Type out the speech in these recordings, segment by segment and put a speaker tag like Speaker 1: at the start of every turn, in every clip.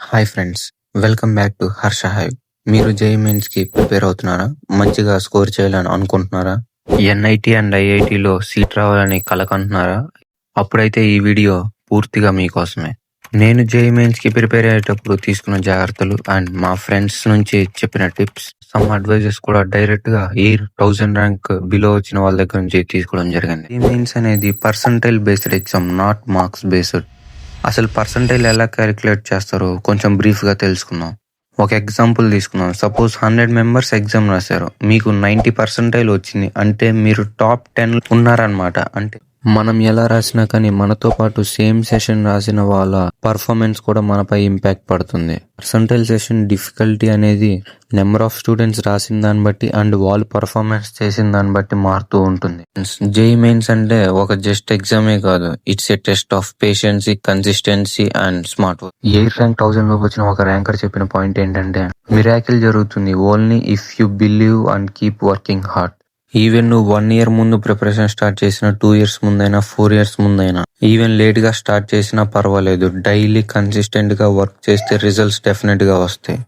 Speaker 1: Hi friends, welcome back to Harsha hive. మీరు JEE మెయిన్స్కి prepare అవుతున్నారా? మంచిగా స్కోర్ చేయాలని అనుకుంటున్నారా? ఎన్ఐటి అండ్ ఐఐటిలో సీట్ రావాలని కలకంటున్నారా? అప్పుడైతే ఈ వీడియో పూర్తిగా మీకోసమే. నేను జేఈఈ మెయిన్స్కి ప్రిపేర్ అయ్యేటప్పుడు తీసుకున్న జాగ్రత్తలు అండ్ మా ఫ్రెండ్స్ నుంచి చెప్పిన టిప్స్, సమ్ అడ్వైజెస్ కూడా డైరెక్ట్గా 1000 ర్యాంక్ బిలో వచ్చిన వాళ్ళ దగ్గర నుంచి తీసుకోవడం జరిగింది. జేఈఈ మెయిన్స్ అనేది percentile based exam, not marks based. అసలు పర్సంటైల్ ఎలా క్యాలిక్యులేట్ చేస్తారో కొంచెం బ్రీఫ్గా తెలుసుకుందాం. ఒక ఎగ్జాంపుల్ తీసుకుందాం. సపోజ్ 100 మెంబర్స్ ఎగ్జామ్ రాశారు, మీకు 90 పర్సంటైల్ వచ్చింది అంటే మీరు టాప్ 10 ఉన్నారనమాట. అంటే మనం ఎలా రాసినా కానీ మనతో పాటు సేమ్ సెషన్ రాసిన వాళ్ళ పర్ఫార్మెన్స్ కూడా మనపై ఇంపాక్ట్ పడుతుంది. పర్సంటైల్ సెషన్ డిఫికల్టీ అనేది నెంబర్ ఆఫ్ స్టూడెంట్స్ రాసిన దాన్ని బట్టి అండ్ వాళ్ళు పర్ఫార్మెన్స్ చేసిన దాన్ని బట్టి మారుతూ ఉంటుంది. జేఈఈ మెయిన్స్ అంటే ఒక జస్ట్ ఎగ్జామే కాదు, it's a test of patience, consistency and smart work. 8 rank 1000 లోకి వచ్చిన ఒక ర్యాంకర్ చెప్పిన పాయింట్ ఏంటంటే, మిరాకిల్ జరుగుతుంది only if you believe and keep working hard. Even నువ్వు 1 year ముందు ప్రిపరేషన్ స్టార్ట్ చేసిన, 2 years ముందైనా, 4 years ముందైనా, ఈవెన్ లేట్ గా స్టార్ట్ చేసినా పర్వాలేదు, డైలీ కన్సిస్టెంట్ గా వర్క్ చేస్తే రిజల్ట్స్ డెఫినెట్ గా వస్తాయి.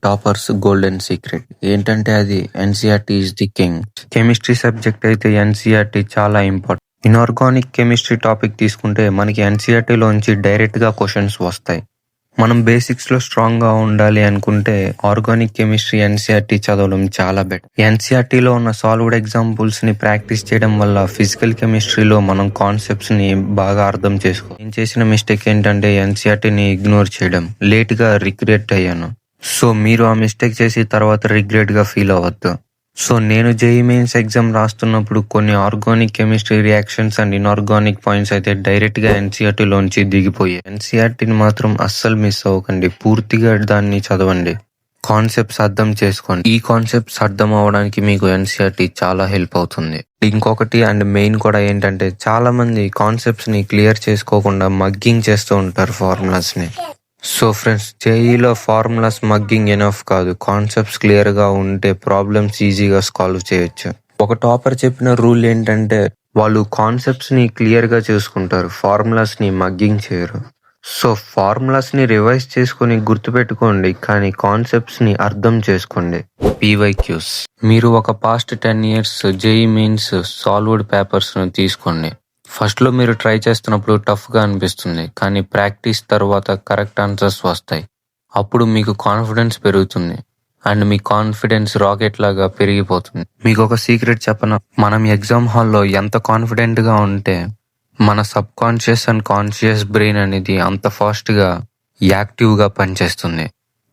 Speaker 1: టాపర్స్ గోల్డెన్ సీక్రెట్ ఏంటంటే అది NCERT is the king. Chemistry subject అయితే ఎన్సీఆర్టీ చాలా ఇంపార్టెంట్. ఇన్ఆర్గానిక్ కెమిస్ట్రీ టాపిక్ తీసుకుంటే మనకి ఎన్సీఆర్టీలోంచి డైరెక్ట్ గా క్వశ్చన్స్ వస్తాయి. మనం బేసిక్స్ లో స్ట్రాంగ్ గా ఉండాలి అనుకుంటే ఆర్గానిక్ కెమిస్ట్రీ ఎన్సీఆర్టీ చదవడం చాలా బెటర్. ఎన్సీఆర్టీలో ఉన్న సాల్వ్డ్ ఎగ్జాంపుల్స్ ని ప్రాక్టీస్ చేయడం వల్ల ఫిజికల్ కెమిస్ట్రీలో మనం కాన్సెప్ట్స్ ని బాగా అర్థం చేసుకో. నేను చేసిన మిస్టేక్ ఏంటంటే ఎన్సీఆర్టీని ఇగ్నోర్ చేయడం. లేట్ గా రిగ్రెట్ అయ్యాను. సో మీరు ఆ మిస్టేక్ చేసి తర్వాత రిగ్రెట్ గా ఫీల్ అవ్వద్దు. సో నేను జేఈఈ మెయిన్స్ ఎగ్జామ్ రాస్తున్నప్పుడు కొన్ని organic chemistry reactions and inorganic points అయితే డైరెక్ట్ గా ఎన్సీఆర్టీలోంచి దిగిపోయాయి. ఎన్సీఆర్టీని మాత్రం అస్సలు మిస్ అవ్వకండి, పూర్తిగా దాన్ని చదవండి, కాన్సెప్ట్స్ అర్థం చేసుకోండి. ఈ కాన్సెప్ట్స్ అర్థం అవడానికి మీకు ఎన్సీఆర్టీ చాలా హెల్ప్ అవుతుంది. ఇంకొకటి అండ్ మెయిన్ కూడా ఏంటంటే, చాలా మంది కాన్సెప్ట్స్ ని క్లియర్ చేసుకోకుండా మగ్గింగ్ చేస్తూ ఉంటారు ఫార్ములాస్ ని. సో ఫ్రెండ్స్, జేఈలో ఫార్ములాస్ మగ్గింగ్ ఎనఫ్ కాదు, కాన్సెప్ట్స్ క్లియర్ గా ఉంటే ప్రాబ్లమ్స్ ఈజీగా సాల్వ్ చేయొచ్చు. ఒక టాపర్ చెప్పిన రూల్ ఏంటంటే, వాళ్ళు కాన్సెప్ట్స్ ని క్లియర్ గా చూసుకుంటారు, ఫార్ములాస్ ని మగ్గింగ్ చేయరు. సో ఫార్ములాస్ ని రివైజ్ చేసుకుని గుర్తుపెట్టుకోండి, కానీ కాన్సెప్ట్స్ ని అర్థం చేసుకోండి. పీవైక్యూస్. మీరు ఒక past 10 years JEE mains solved papers ను తీసుకోండి. ఫస్ట్ లో మీరు ట్రై చేస్తున్నప్పుడు టఫ్ గా అనిపిస్తుంది, కానీ ప్రాక్టీస్ తర్వాత కరెక్ట్ ఆన్సర్స్ వస్తాయి. అప్పుడు మీకు కాన్ఫిడెన్స్ పెరుగుతుంది అండ్ మీ కాన్ఫిడెన్స్ రాకెట్ లాగా పెరిగిపోతుంది. మీకు ఒక సీక్రెట్ చెప్పనా? మనం ఎగ్జామ్ హాల్లో ఎంత కాన్ఫిడెంట్ గా ఉంటే మన sub conscious and conscious brain అనేది అంత ఫాస్ట్ గా యాక్టివ్ గా పనిచేస్తుంది.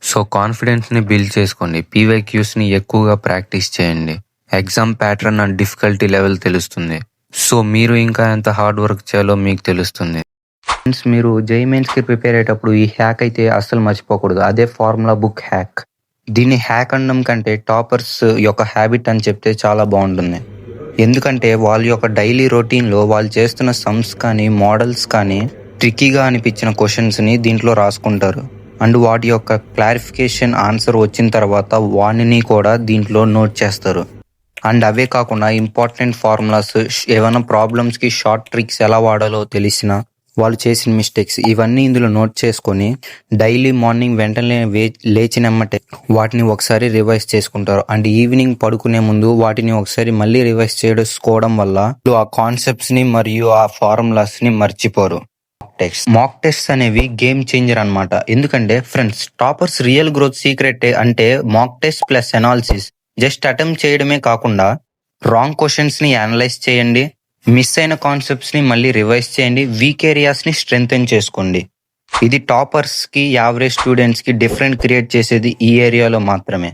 Speaker 1: సో కాన్ఫిడెన్స్ ని బిల్డ్ చేసుకోండి, పీవైక్యూస్ ని ఎక్కువగా ప్రాక్టీస్ చేయండి. Exam pattern and difficulty level తెలుస్తుంది. సో మీరు ఇంకా ఎంత హార్డ్ వర్క్ చేయాలో మీకు తెలుస్తుంది. ఫ్రెండ్స్, మీరు జేఈఈ మెయిన్స్ కి ప్రిపేర్ అయ్యేటప్పుడు ఈ హ్యాక్ అయితే అస్సలు మర్చిపోకూడదు. అదే ఫార్ములా బుక్ హ్యాక్. దీన్ని హ్యాక్ అనడం కంటే టాపర్స్ యొక్క హ్యాబిట్ అని చెప్తే చాలా బాగుంటుంది. ఎందుకంటే వాళ్ళ యొక్క డైలీ రొటీన్లో వాళ్ళు చేస్తున్న సమ్స్ కానీ, మోడల్స్ కానీ, ట్రిక్కీగా అనిపించిన క్వశ్చన్స్ని దీంట్లో రాసుకుంటారు. అండ్ వాటి యొక్క క్లారిఫికేషన్ ఆన్సర్ వచ్చిన తర్వాత వాటిని కూడా దీంట్లో నోట్ చేస్తారు. అండ్ అవే కాకుండా ఇంపార్టెంట్ ఫార్ములాస్, ఏమైనా ప్రాబ్లమ్స్కి షార్ట్ ట్రిక్స్ ఎలా వాడాలో తెలిసిన వాళ్ళు చేసిన మిస్టేక్స్, ఇవన్నీ ఇందులో నోట్ చేసుకొని డైలీ మార్నింగ్ వెంటనే లేచినమ్మటే వాటిని ఒకసారి రివైజ్ చేసుకుంటారు. అండ్ ఈవినింగ్ పడుకునే ముందు వాటిని ఒకసారి మళ్ళీ రివైజ్ చేసుకోవడం వల్ల ఆ కాన్సెప్ట్స్ ని మరియు ఆ ఫార్ములాస్ ని మర్చిపోరు. మాక్ టెస్ట్ అనేవి గేమ్ చేంజర్ అన్నమాట. ఎందుకంటే friends, toppers real growth secret అంటే mock test plus analysis. Just attempt చేయడమే కాకుండా రాంగ్ క్వశ్చన్స్ ని అనలైజ్ చేయండి, మిస్ అయిన కాన్సెప్ట్స్ ని మళ్ళీ రివైజ్ చేయండి, వీక్ ఏరియాస్ ని స్ట్రెంగ్తెన్ చేసుకోండి. ఇది టాపర్స్ కి, యావరేజ్ స్టూడెంట్స్ కి డిఫరెంట్ క్రియేట్ చేసేది ఈ ఏరియాలో మాత్రమే.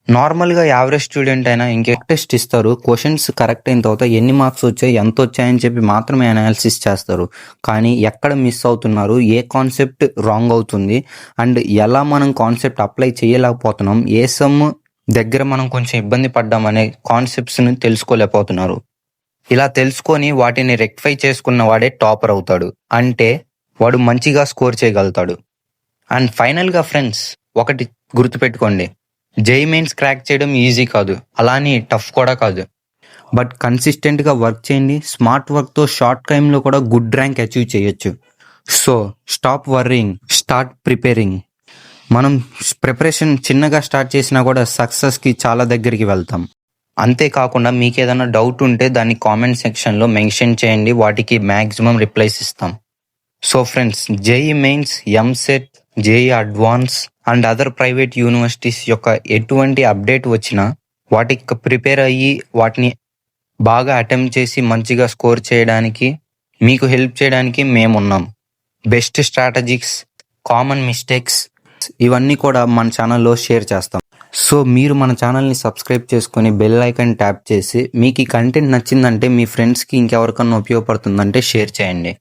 Speaker 1: నార్మల్ గా యావరేజ్ స్టూడెంట్ అయినా ఇంకే టెస్ట్ ఇస్తారు, క్వశ్చన్స్ కరెక్ట్ అయిన తర్వాత ఎన్ని మార్క్స్ వచ్చాయి, ఎంత వచ్చాయని చెప్పి మాత్రమే అనాలిసిస్ చేస్తారు. కానీ ఎక్కడ మిస్ అవుతున్నారు, ఏ కాన్సెప్ట్ రాంగ్ అవుతుంది, అండ్ ఎలా మనం కాన్సెప్ట్ అప్లై చేయలేకపోతున్నాం, ఏ సమ్ దగ్గర మనం కొంచెం ఇబ్బంది పడ్డామనే కాన్సెప్ట్స్ని తెలుసుకోలేకపోతున్నారు. ఇలా తెలుసుకొని వాటిని రెక్టిఫై చేసుకున్న వాడే టాపర్ అవుతాడు. అంటే వాడు మంచిగా స్కోర్ చేయగలుగుతాడు. అండ్ ఫైనల్గా ఫ్రెండ్స్, ఒకటి గుర్తుపెట్టుకోండి, జేఈఈ మెయిన్స్ క్రాక్ చేయడం ఈజీ కాదు, అలానే టఫ్ కూడా కాదు. బట్ కన్సిస్టెంట్గా వర్క్ చేయండి. స్మార్ట్ వర్క్తో షార్ట్ టైంలో కూడా గుడ్ ర్యాంక్ అచీవ్ చేయొచ్చు. So stop worrying, start preparing. మనం ప్రిపరేషన్ చిన్నగా స్టార్ట్ చేసినా కూడా సక్సెస్కి చాలా దగ్గరికి వెళ్తాం. అంతేకాకుండా మీకు ఏదైనా డౌట్ ఉంటే దాన్ని కామెంట్ సెక్షన్లో మెన్షన్ చేయండి, వాటికి మ్యాక్సిమం రిప్లైస్ ఇస్తాం. So friends, JEE mains, EAMCET, JEE advance and other private universities యొక్క ఎటువంటి అప్డేట్ వచ్చినా వాటికి ప్రిపేర్ అయ్యి వాటిని బాగా అటెంప్ట్ చేసి మంచిగా స్కోర్ చేయడానికి, మీకు హెల్ప్ చేయడానికి మేమున్నాం. బెస్ట్ స్ట్రాటజిక్స్, కామన్ మిస్టేక్స్ ఇవన్నీ కూడా మన ఛానల్లో షేర్ చేస్తాం. సో మీరు మన ఛానల్ని సబ్స్క్రైబ్ చేసుకొని బెల్ ఐకాన్ ట్యాప్ చేసి మీకు ఈ కంటెంట్ నచ్చిందంటే మీ ఫ్రెండ్స్కి ఇంకెవరికన్నా ఉపయోగపడుతుందంటే షేర్ చేయండి.